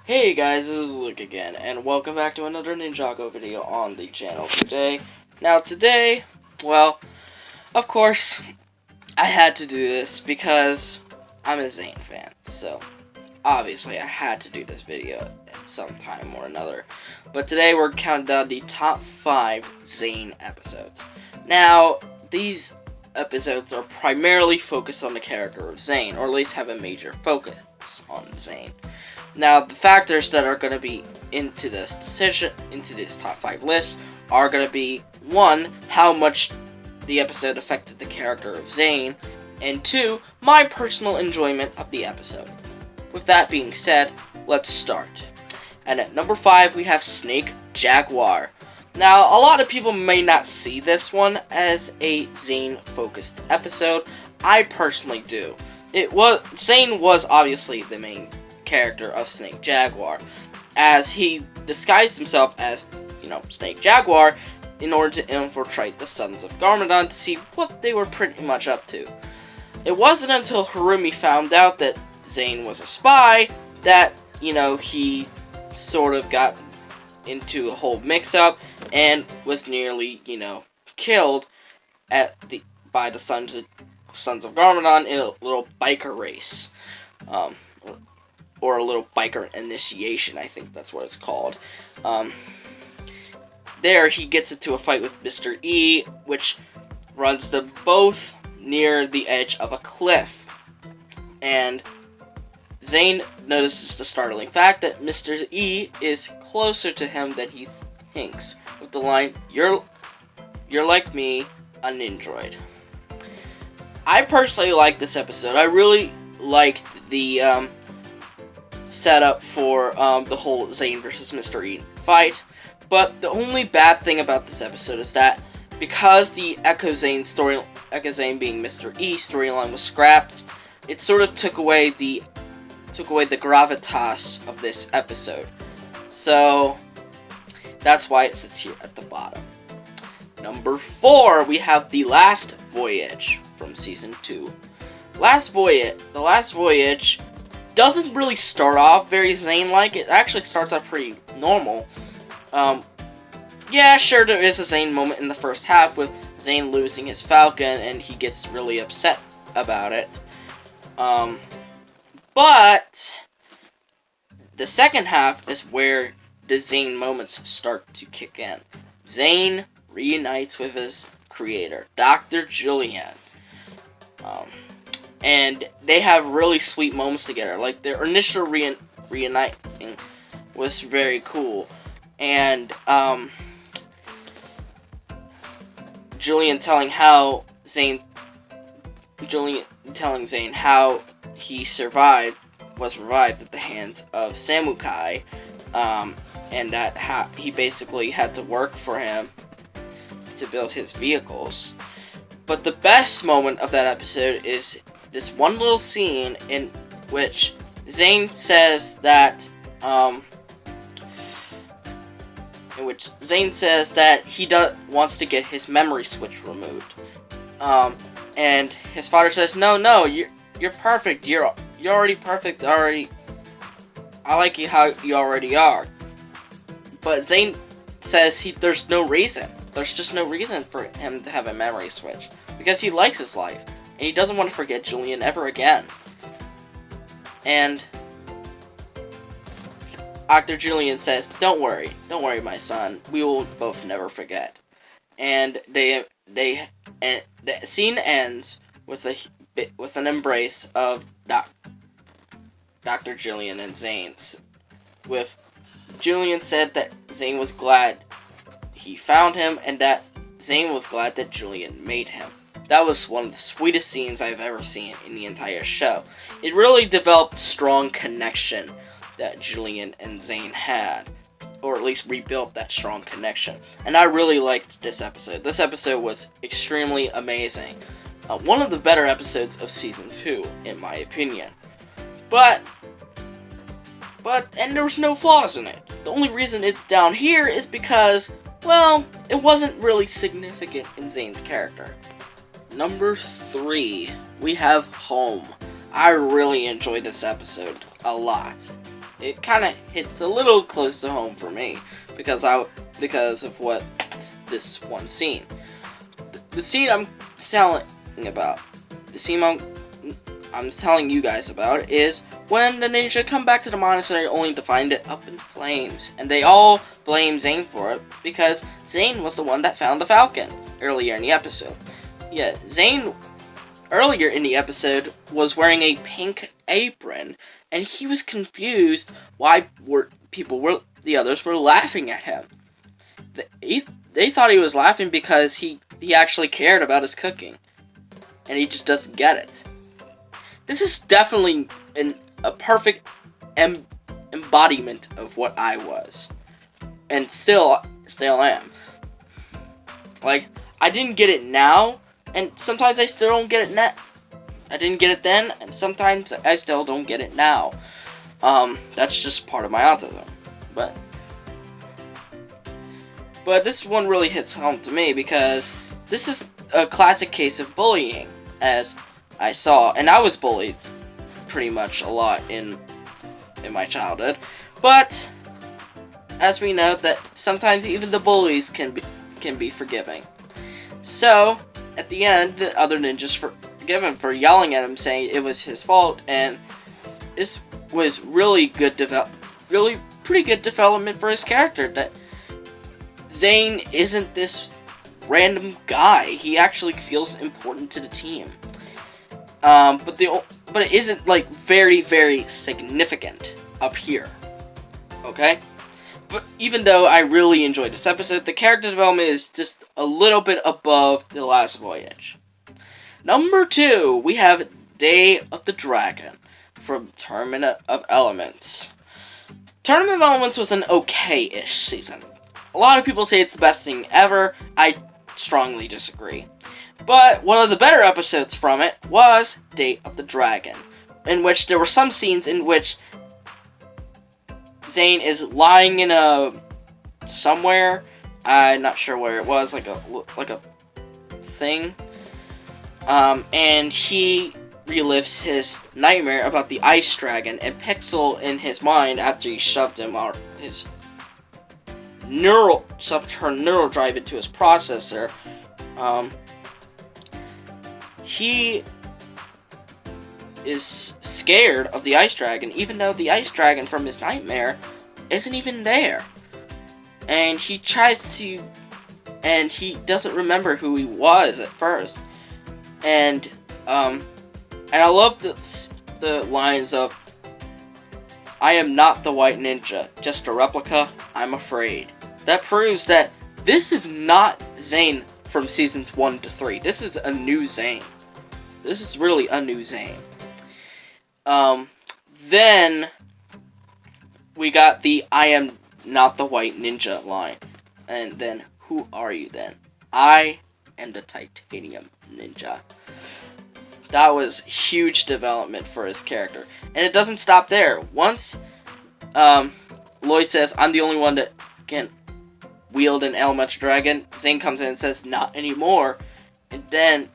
Hey guys, this is Luke again, and welcome back to another Ninjago video on the channel today. Now today, well, of course, I had to do this because I'm a Zane fan, so obviously I had to do this video at some time or another. But today we're counting down the top 5 Zane episodes. Now, these episodes are primarily focused on the character of Zane, or at least have a major focus on Zane. Now, the factors that are going to be into this top 5 list are going to be 1, how much the episode affected the character of Zane, and 2, my personal enjoyment of the episode. With that being said, let's start. And at number 5, we have Snake Jaguar. Now, a lot of people may not see this one as a Zane-focused episode. I personally do. Zane was obviously the main character of Snake Jaguar, as he disguised himself as, Snake Jaguar in order to infiltrate the Sons of Garmadon to see what they were pretty much up to. It wasn't until Harumi found out that Zane was a spy that, he sort of got into a whole mix-up and was nearly, killed by the Sons of Garmadon in a little biker race. Or a little biker initiation, I think that's what it's called. There, he gets into a fight with Mr. E, which runs them both near the edge of a cliff. And Zane notices the startling fact that Mr. E is closer to him than he thinks, with the line, You're like me, a Ninjroid. I personally like this episode. I really liked the setup for the whole Zane versus Mr. E fight, but the only bad thing about this episode is that because the Echo Zane being Mr. E storyline was scrapped, it sort of took away the gravitas of this episode. So that's why it sits here at the bottom. Number 4, we have The Last Voyage from Season 2. The Last Voyage doesn't really start off very Zane-like. It actually starts off pretty normal. Yeah, sure, there is a Zane moment in the first half with Zane losing his falcon, and he gets really upset about it. But the second half is where the Zane moments start to kick in. Zane reunites with his creator, Dr. Julian. And they have really sweet moments together. Like, their initial reuniting was very cool. And, Julian telling Zane how he was revived at the hands of Samukai, and that he basically had to work for him to build his vehicles. But the best moment of that episode is this one little scene in which Zane says that he wants to get his memory switch removed, and his father says, "No, you're perfect. You're already perfect. I like you how you already are." But Zane says there's no reason. There's just no reason for him to have a memory switch because he likes his life. And he doesn't want to forget Julian ever again. And Dr. Julian says, Don't worry, my son. We will both never forget." And the scene ends with an embrace of Dr. Julian and Zane. With Julian said that Zane was glad he found him, and that Zane was glad that Julian made him. That was one of the sweetest scenes I've ever seen in the entire show. It really developed a strong connection that Julian and Zane had, or at least rebuilt that strong connection. And I really liked this episode. This episode was extremely amazing. One of the better episodes of Season 2, in my opinion. And there was no flaws in it. The only reason it's down here is because, well, it wasn't really significant in Zane's character. Number 3, we have Home. I really enjoyed this episode a lot. it kind of hits a little close to home for me because of what this one scene. The scene I'm telling about, the scene I'm telling you guys about is when the ninja come back to the monastery only to find it up in flames, and they all blame Zane for it because Zane was the one that found the falcon earlier in the episode. Yeah, Zane earlier in the episode was wearing a pink apron, and he was confused why the others were laughing at him. They thought he was laughing because he actually cared about his cooking, and he just doesn't get it. This is definitely a perfect embodiment of what I was, and still am. Like, I didn't get it now, and sometimes I still don't get it now. I didn't get it then, and sometimes I still don't get it now. That's just part of my autism. But this one really hits home to me because this is a classic case of bullying, as I saw, and I was bullied pretty much a lot in my childhood. But as we know, that sometimes even the bullies can be forgiving. So at the end, the other ninjas forgive him for yelling at him, saying it was his fault, and this was really pretty good development for his character. That Zane isn't this random guy. He actually feels important to the team. But it isn't like very, very significant up here. Okay? But even though I really enjoyed this episode, the character development is just a little bit above the last Voyage. Number 2, we have Day of the Dragon from Tournament of Elements. Tournament of Elements was an okay-ish season. A lot of people say it's the best thing ever. I strongly disagree. But one of the better episodes from it was Day of the Dragon, in which there were some scenes in which Zane is lying in somewhere. I'm not sure where it was, like a thing. And he relives his nightmare about the ice dragon, and Pixel in his mind, after he shoved him out his her neural drive into his processor, he is scared of the ice dragon, even though the ice dragon from his nightmare isn't even there. And he doesn't remember who he was at first. And I love the lines of, "I am not the white ninja, just a replica, I'm afraid." That proves that this is not Zane from seasons 1 to 3. This is a new Zane. This is really a new Zane. Then we got the "I am not the white ninja" line. And then, "Who are you then?" "I am the titanium ninja." That was huge development for his character. And it doesn't stop there. Once Lloyd says, "I'm the only one that can wield an elemental dragon," Zane comes in and says, "Not anymore." And then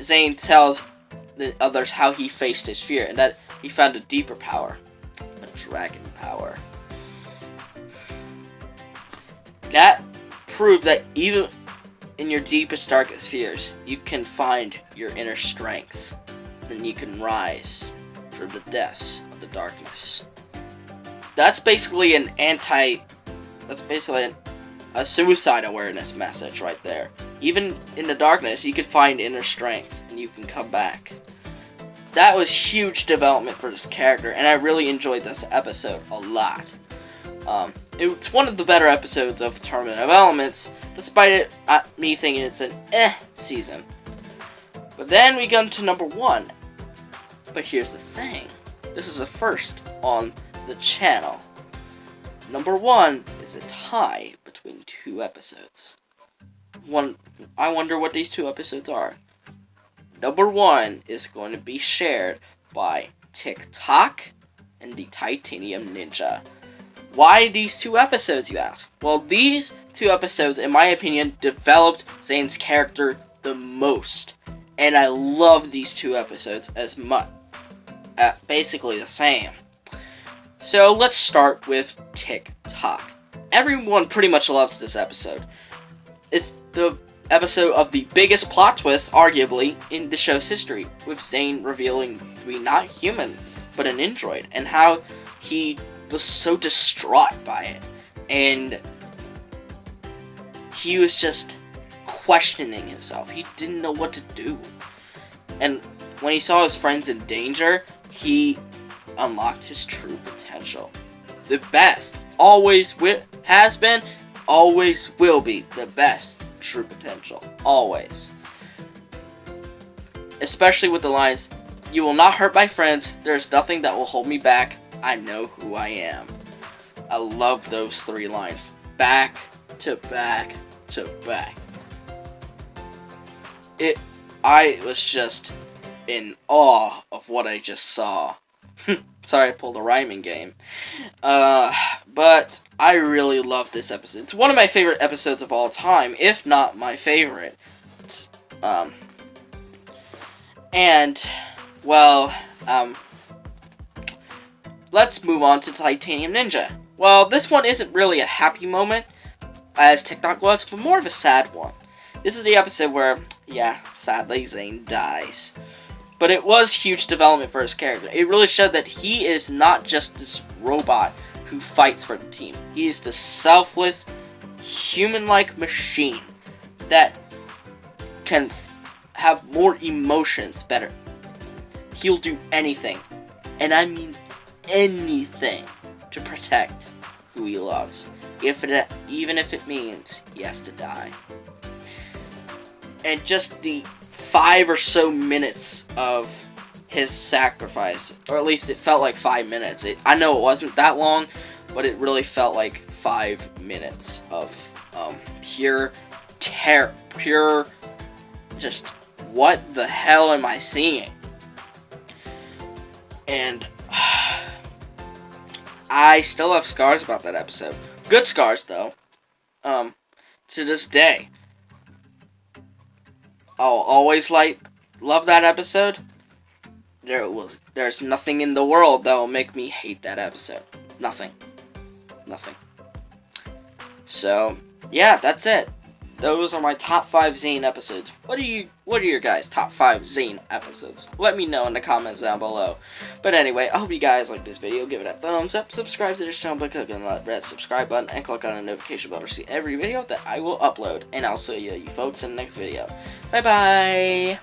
Zane tells the others how he faced his fear, and that he found a deeper power, a dragon power. That proved that even in your deepest, darkest fears, you can find your inner strength, and you can rise from the depths of the darkness. That's basically a suicide awareness message right there. Even in the darkness, you can find inner strength, and you can come back. That was huge development for this character, and I really enjoyed this episode a lot. It's one of the better episodes of Tournament of Elements, despite me thinking it's an season. But then we come to number 1. But here's the thing. This is a first on the channel. Number 1 is a tie between 2 episodes. I wonder what these 2 episodes are. Number 1 is going to be shared by TikTok and the Titanium Ninja. Why these 2 episodes, you ask? Well, these 2 episodes, in my opinion, developed Zane's character the most. And I love these 2 episodes as much. Basically the same. So let's start with TikTok. Everyone pretty much loves this episode. It's the episode of the biggest plot twist, arguably, in the show's history, with Zane revealing to be not human, but an android, and how he was so distraught by it, and he was just questioning himself. He didn't know what to do, and when he saw his friends in danger, he unlocked his true potential. The best, always has been, always will be the best true potential, always. Especially with the lines, "You will not hurt my friends, there's nothing that will hold me back, I know who I am." I love those 3 lines, back to back to back. I was just in awe of what I just saw. Sorry, I pulled a rhyming game. But I really love this episode. It's one of my favorite episodes of all time, if not my favorite. Let's move on to Titanium Ninja. Well, this one isn't really a happy moment, as TikTok was, but more of a sad one. This is the episode where, yeah, sadly, Zane dies. But it was huge development for his character. It really showed that he is not just this robot who fights for the team. He is the selfless, human-like machine that can have more emotions better. He'll do anything, and I mean anything, to protect who he loves, even if it means he has to die. And just the 5 or so minutes of his sacrifice, or at least it felt like 5 minutes. I know it wasn't that long, but it really felt like 5 minutes of pure terror, pure just what the hell am I seeing? And I still have scars about that episode. Good scars though. To this day. I'll always love that episode. There's nothing in the world that will make me hate that episode. Nothing. So, yeah, that's it. Those are my top 5 Zane episodes. What are your guys' top 5 Zane episodes? Let me know in the comments down below. But anyway, I hope you guys like this video. Give it a thumbs up, subscribe to this channel by clicking on that red subscribe button, and click on the notification bell to see every video that I will upload. And I'll see you folks in the next video. Bye bye!